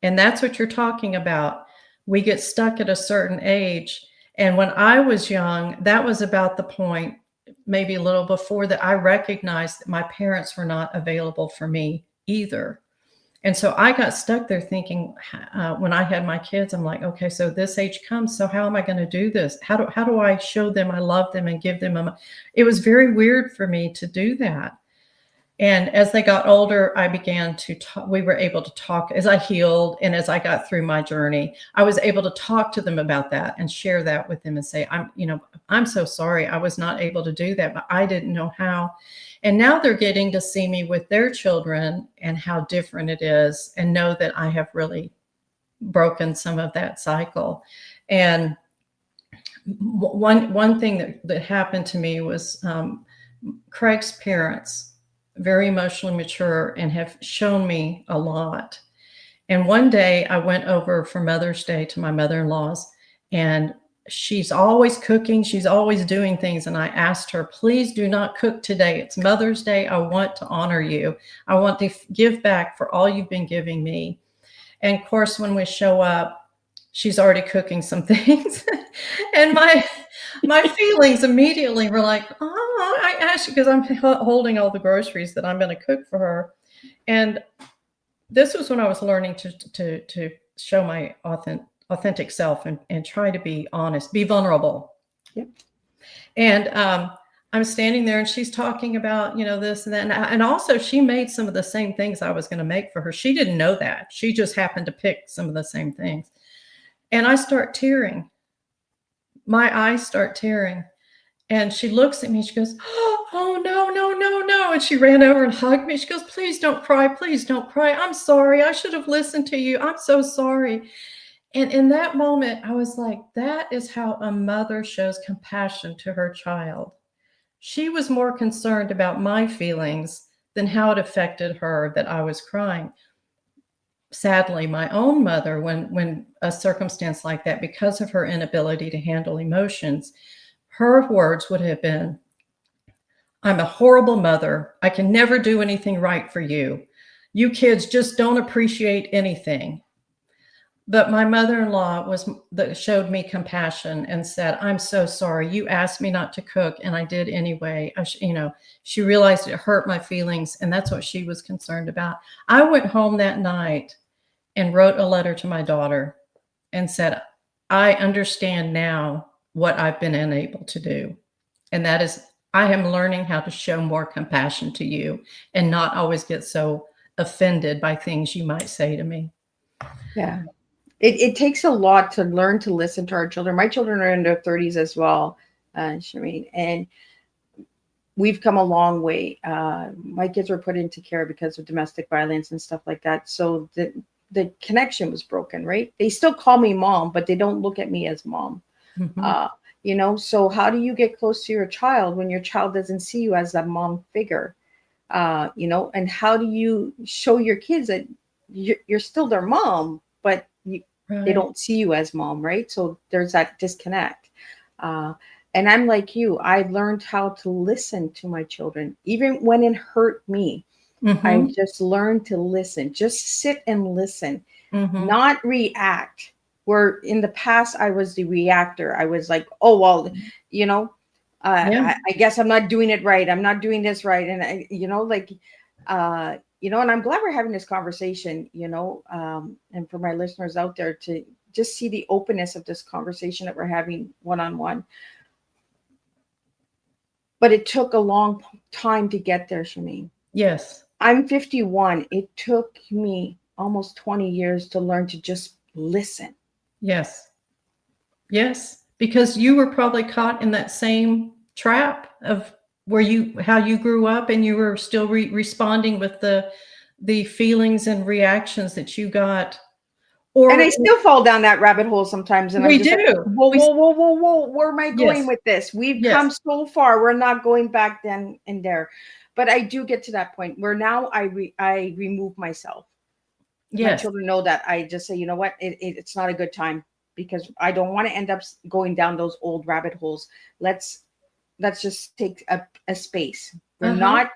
And that's what you're talking about. We get stuck at a certain age. And when I was young, that was about the point, maybe a little before, that I recognized that my parents were not available for me either. And so I got stuck there thinking, when I had my kids, I'm like, okay, so this age comes. So how am I going to do this? How do I show them I love them and give them it was very weird for me to do that. And as they got older, I began to talk. We were able to talk as I healed. And as I got through my journey, I was able to talk to them about that and share that with them and say, I'm so sorry. I was not able to do that, but I didn't know how. And now they're getting to see me with their children and how different it is, and know that I have really broken some of that cycle. And one thing that happened to me was Craig's parents, very emotionally mature and have shown me a lot. And one day I went over for Mother's Day to my mother-in-law's, and she's always cooking. She's always doing things. And I asked her, please do not cook today. It's Mother's Day. I want to honor you. I want to give back for all you've been giving me. And of course, when we show up, she's already cooking some things. And my feelings immediately were like, oh, I asked you, because I'm holding all the groceries that I'm going to cook for her. And this was when I was learning to show my authentic self and try to be honest, be vulnerable. Yep. And I'm standing there and she's talking about, this and that. And also she made some of the same things I was going to make for her. She didn't know that. She just happened to pick some of the same things. And I start tearing. My eyes start tearing. And she looks at me, she goes, oh, no, no, no, no. And she ran over and hugged me. She goes, please don't cry. Please don't cry. I'm sorry. I should have listened to you. I'm so sorry. And in that moment, I was like, that is how a mother shows compassion to her child. She was more concerned about my feelings than how it affected her that I was crying. Sadly, my own mother, when a circumstance like that, because of her inability to handle emotions, her words would have been, I'm a horrible mother. I can never do anything right for you. You kids just don't appreciate anything. But my mother-in-law showed me compassion and said, I'm so sorry. You asked me not to cook, and I did anyway. She realized it hurt my feelings, and that's what she was concerned about. I went home that night and wrote a letter to my daughter and said, I understand now what I've been unable to do. And that is, I am learning how to show more compassion to you and not always get so offended by things you might say to me. Yeah. It takes a lot to learn to listen to our children. My children are in their 30s as well, Shamayne, and we've come a long way. My kids were put into care because of domestic violence and stuff like that. So the connection was broken, right? They still call me mom, but they don't look at me as mom. Mm-hmm. So how do you get close to your child when your child doesn't see you as a mom figure? And how do you show your kids that you're still their mom, but they don't see you as mom, right? So there's that disconnect. And I'm like you. I learned how to listen to my children, even when it hurt me. Mm-hmm. I just learned to listen, just sit and listen, not react. Where in the past I was the reactor. I was like, oh, well, I guess I'm not doing it right. I'm not doing this right. And and I'm glad we're having this conversation, and for my listeners out there to just see the openness of this conversation that we're having one-on-one. but it took a long time to get there, Shamayne. Yes. I'm 51. It took me almost 20 years to learn to just listen. Yes. Yes. Because you were probably caught in that same trap of how you grew up, and you were still responding with the feelings and reactions that you got. And I Or still fall down that rabbit hole sometimes. And I'm we just like, do. whoa, whoa, whoa, whoa, whoa. Where am I going Yes. with this? We've Yes. come so far. We're not going back then and there. But I do get to that point where now I remove myself. My Yes. children know that. I just say, you know what? It's not a good time, because I don't want to end up going down those old rabbit holes. Let's just take a space. We're not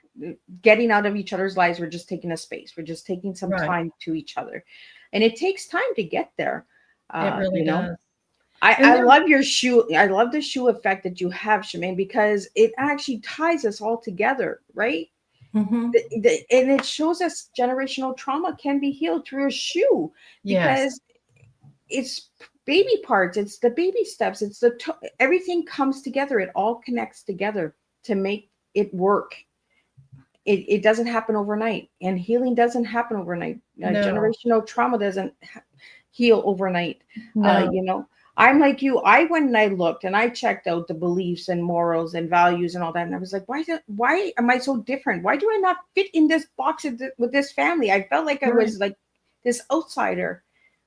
getting out of each other's lives. We're just taking a space. We're just taking some Right. time to each other. And it takes time to get there. It really does. I love your shoe. I love the shoe effect that you have, Shamayne, because it actually ties us all together, right? Mm-hmm. And it shows us generational trauma can be healed through a shoe, because it's baby parts. It's the baby steps. It's everything comes together. It all connects together to make it work. It doesn't happen overnight, and healing doesn't happen overnight. No. Generational trauma doesn't heal overnight. No. I'm like you. I went and I looked and I checked out the beliefs and morals and values and all that, and I was like, why am I so different? Why do I not fit in this box with this family? I felt like I was like this outsider.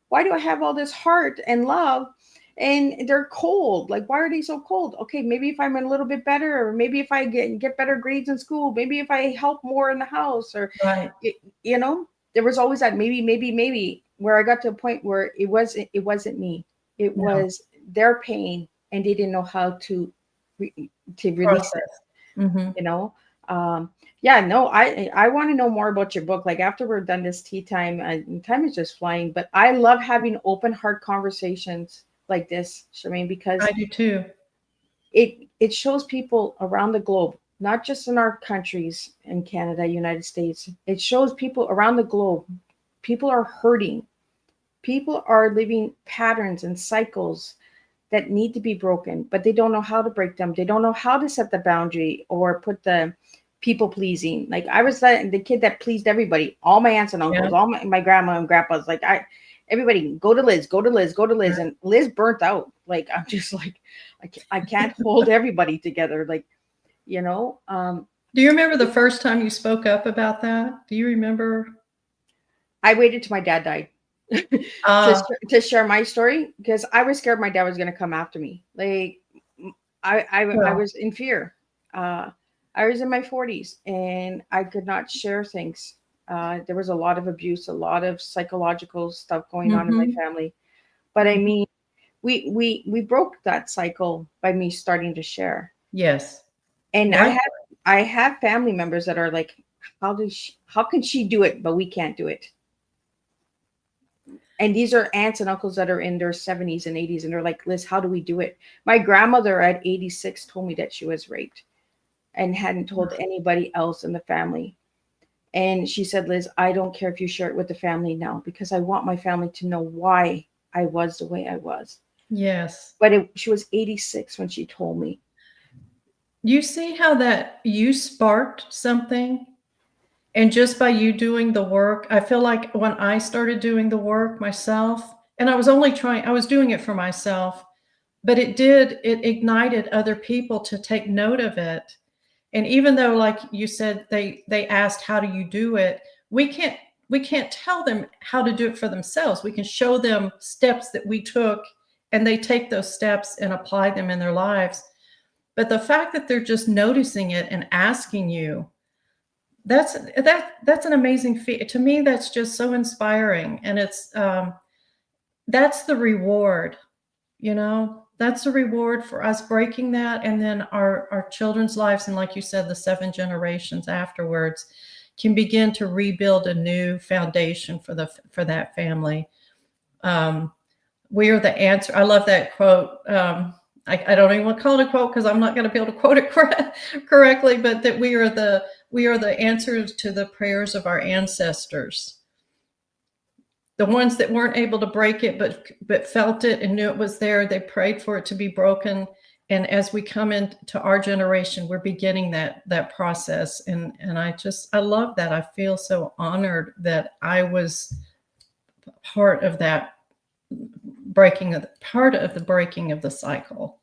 Why do I have all this heart and love, and they're cold? Like, why are they so cold? Okay, maybe if I'm a little bit better, or maybe if I get better grades in school, maybe if I help more in the house, or there was always that maybe, where I got to a point where it wasn't me. It was their pain, and they didn't know how to release it. Mm-hmm. I want to know more about your book. Like, after we're done this tea time, time is just flying, but I love having open heart conversations like this, Shamayne, because I do too. It shows people around the globe, not just in our countries, in Canada, United States. It shows people around the globe. People are hurting. People are living patterns and cycles that need to be broken, but they don't know how to break them. They don't know how to set the boundary or put the people pleasing. Like, I was the kid that pleased everybody, all my aunts and uncles, all my grandma and grandpas. Like, everybody, go to Liz, go to Liz, go to Liz. And Liz burnt out. Like, I'm just like, I can't hold everybody together. Like, Do you remember the first time you spoke up about that? Do you remember? I waited till my dad died to share my story, because I was scared my dad was going to come after me. Like, I was in fear. I was in my 40s, and I could not share things. There was a lot of abuse, a lot of psychological stuff going on in my family. But I mean, we broke that cycle by me starting to share. Yes. And I have family members that are like, how can she do it, but we can't do it? And these are aunts and uncles that are in their 70s and 80s, and they're like, Liz, how do we do it? My grandmother at 86 told me that she was raped and hadn't told anybody else in the family. And she said, Liz, I don't care if you share it with the family now, because I want my family to know why I was the way I was. Yes. But she was 86 when she told me. You see how that you sparked something? And just by you doing the work, I feel like when I started doing the work myself, and I was doing it for myself, but it ignited other people to take note of it. And even though, like you said, they asked, how do you do it? We can't tell them how to do it for themselves. We can show them steps that we took, and they take those steps and apply them in their lives. But the fact that they're just noticing it and asking you, that's an amazing feat. To me, that's just so inspiring. And it's that's the reward, that's the reward for us breaking that. And then our children's lives, and like you said, the 7 generations afterwards, can begin to rebuild a new foundation for that family. We are the answer. I love that quote. I don't even want to call it a quote, because I'm not going to be able to quote it correctly, but that we are the answers to the prayers of our ancestors. The ones that weren't able to break it, but felt it and knew it was there. They prayed for it to be broken, And as we come into our generation, we're beginning that process. And I love that. I feel so honored that I was part of that part of the breaking of the cycle.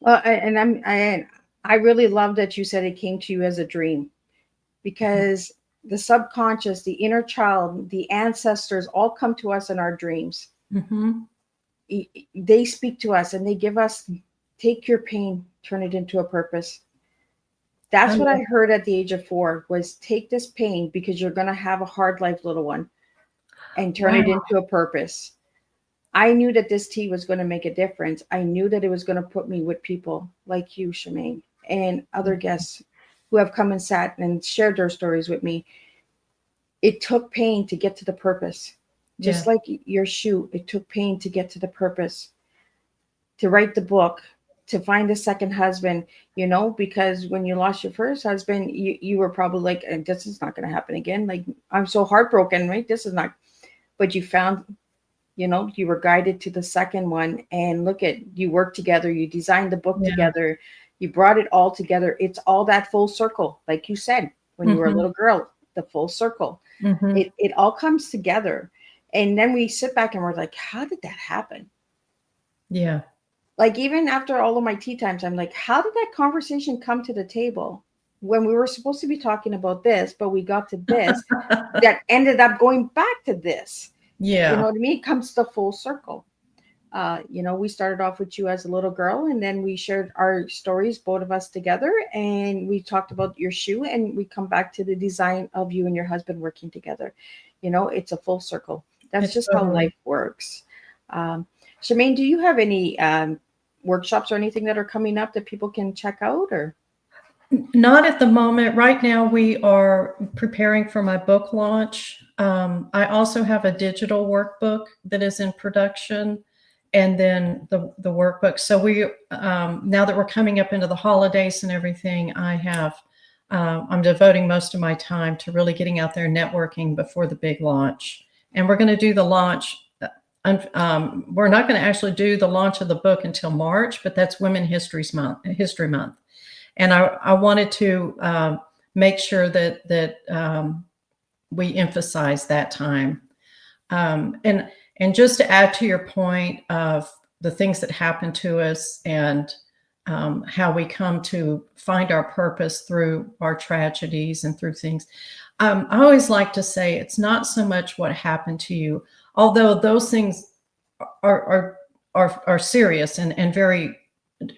Well, I really love that you said it came to you as a dream, because the subconscious, the inner child, the ancestors all come to us in our dreams. Mm-hmm. They speak to us and they give us, take your pain, turn it into a purpose. That's what I heard at the age of 4 was, take this pain because you're going to have a hard life, little one, and turn it into a purpose. I knew that this tea was going to make a difference. I knew that it was going to put me with people like you, Shamayne, and other guests who have come and sat and shared their stories with me. It took pain to get to the purpose. Just like your shoe, it took pain to get to the purpose, to write the book, to find a second husband, because when you lost your first husband, you were probably like, this is not going to happen again. Like, I'm so heartbroken, right? This is not, but you found, you were guided to the second one, and look at, you worked together, you designed the book together, you brought it all together. It's all that full circle. Like you said, when you were a little girl, the full circle, it all comes together. And then we sit back and we're like, how did that happen? Yeah. Like, even after all of my tea times, I'm like, how did that conversation come to the table when we were supposed to be talking about this, but we got to this that ended up going back to this? Yeah. You know what I mean? It comes to full circle. We started off with you as a little girl, and then we shared our stories, both of us together, and we talked about your shoe, and we come back to the design of you and your husband working together. It's a full circle. That's just how life works. Shamayne, do you have any workshops or anything that are coming up that people can check out, or? Not at the moment. Right now, we are preparing for my book launch. I also have a digital workbook that is in production, and then the workbook. So now that we're coming up into the holidays and everything, I'm devoting most of my time to really getting out there and networking before the big launch. And we're going to do the launch. We're not going to actually do the launch of the book until March, but that's Women's History Month. And I wanted to make sure that we emphasize that time. And just to add to your point of the things that happen to us and how we come to find our purpose through our tragedies and through things. I always like to say it's not so much what happened to you, although those things are serious and very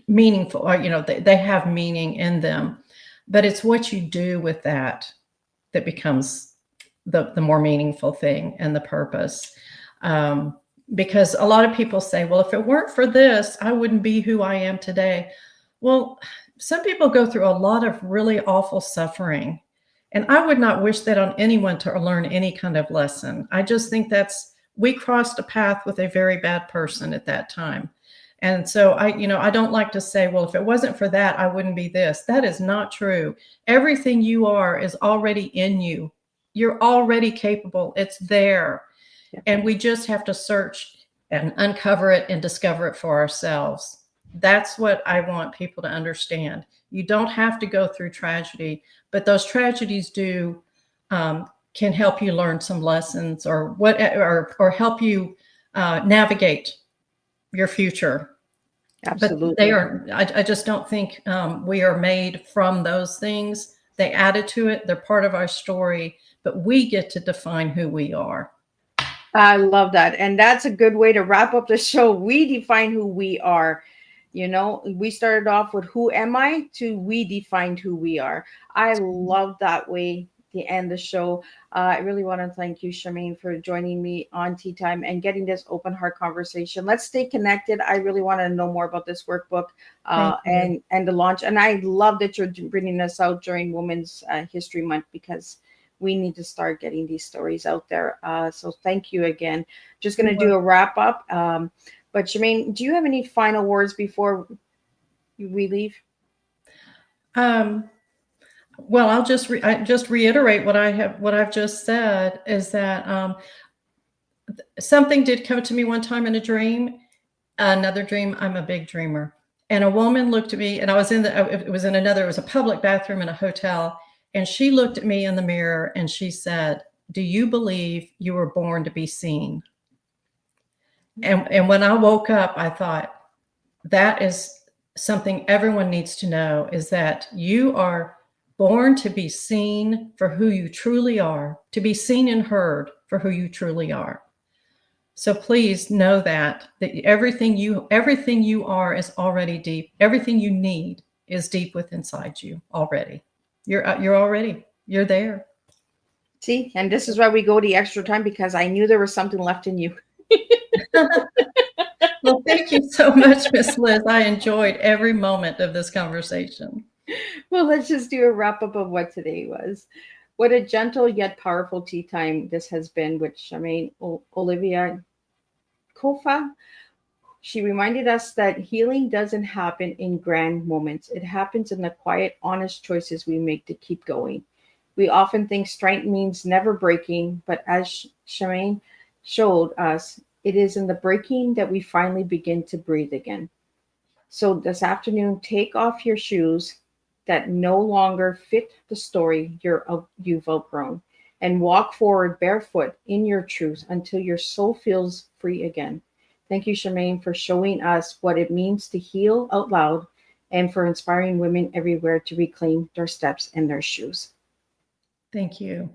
meaningful. Or, they have meaning in them, but it's what you do with that becomes the more meaningful thing and the purpose. Because a lot of people say, well, if it weren't for this, I wouldn't be who I am today. Well, some people go through a lot of really awful suffering, and I would not wish that on anyone to learn any kind of lesson. I just think we crossed a path with a very bad person at that time. And so I don't like to say, well, if it wasn't for that, I wouldn't be this. That is not true. Everything you are is already in you. You're already capable. It's there. And we just have to search and uncover it and discover it for ourselves. That's what I want people to understand. You don't have to go through tragedy, but those tragedies can help you learn some lessons or help you navigate your future. Absolutely. But I just don't think we are made from those things. They added to it. They're part of our story, but we get to define who we are. I love that. And that's a good way to wrap up the show. We define who we are. We started off with who am I to we defined who we are. I love that way to end the show. I really want to thank you, Shamayne, for joining me on Tea Time and getting this open heart conversation. Let's stay connected. I really want to know more about this workbook and the launch. And I love that you're bringing us out during Women's History Month, because we need to start getting these stories out there. So thank you again. Just going to do a wrap up. But Shamayne, do you have any final words before we leave? Well, I'll just reiterate what I've just said is that something did come to me one time in a dream, another dream. I'm a big dreamer. And a woman looked at me, and I was it was a public bathroom in a hotel. And she looked at me in the mirror and she said, "Do you believe you were born to be seen?" And when I woke up, I thought, that is something everyone needs to know, is that you are born to be seen for who you truly are, to be seen and heard for who you truly are. So please know that everything you are is already deep. Everything you need is deep within inside you already. You're there. See, and this is why we go the extra time, because I knew there was something left in you. Well, thank you so much, Miss Liz. I enjoyed every moment of this conversation. Well, let's just do a wrap up of what today was. What a gentle yet powerful tea time this has been with Shamayne Olivia Kotfas. She reminded us that healing doesn't happen in grand moments. It happens in the quiet, honest choices we make to keep going. We often think strength means never breaking, but as Shamayne showed us, it is in the breaking that we finally begin to breathe again. So this afternoon, take off your shoes that no longer fit the story you've outgrown, and walk forward barefoot in your truth until your soul feels free again. Thank you, Shamayne, for showing us what it means to heal out loud, and for inspiring women everywhere to reclaim their steps and their shoes. Thank you.